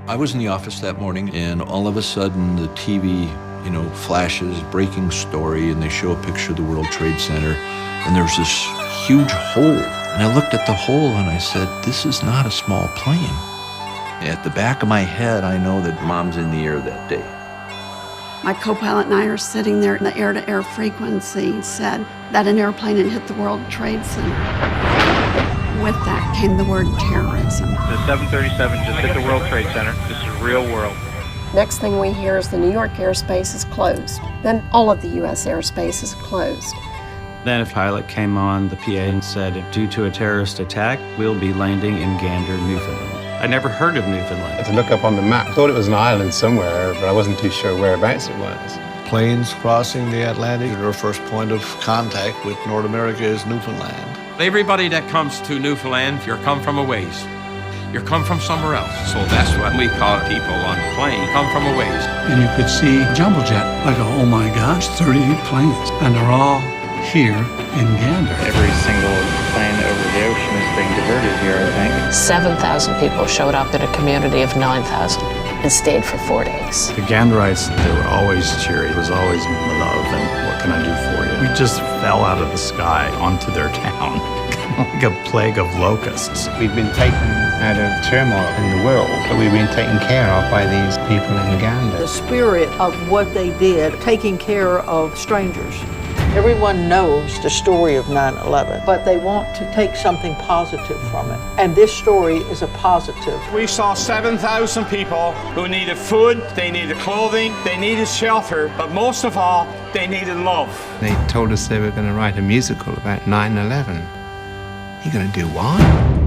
I was in the office that morning, and all of a sudden the TV, flashes, breaking story, and they show a picture of the World Trade Center, and there's this huge hole. And I looked at the hole and I said, this is not a small plane. At the back of my head, I know that Mom's in the air that day. My co-pilot and I are sitting there, and the air-to-air frequency said that an airplane had hit the World Trade Center. With that came the word terrorism. The 737 just hit the World Trade Center. This is real world. Next thing we hear is the New York airspace is closed. Then all of the U.S. airspace is closed. Then a pilot came on the PA and said, due to a terrorist attack, we'll be landing in Gander, Newfoundland. I never heard of Newfoundland. To look up on the map, I thought it was an island somewhere, but I wasn't too sure whereabouts it was. Planes crossing the Atlantic, our first point of contact with North America is Newfoundland. Everybody that comes to Newfoundland, you're come from a ways. You're come from somewhere else. So that's what we call people on the plane, come from a ways. And you could see jumbo jet, like, oh my gosh, 38 planes. And they're all here in Gander. Every single plane over the ocean is being diverted here, I think. 7,000 people showed up in a community of 9,000 and stayed for 4 days. The Ganderites, they were always cheery. It was always love and what can I do for you? We just fell out of the sky onto their town like a plague of locusts. We've been taken out of turmoil in the world, but we've been taken care of by these people in Gander. The spirit of what they did, taking care of strangers. Everyone knows the story of 9/11. But they want to take something positive from it. And this story is a positive. We saw 7,000 people who needed food, they needed clothing, they needed shelter, but most of all, they needed love. They told us they were going to write a musical about 9/11. You're going to do what?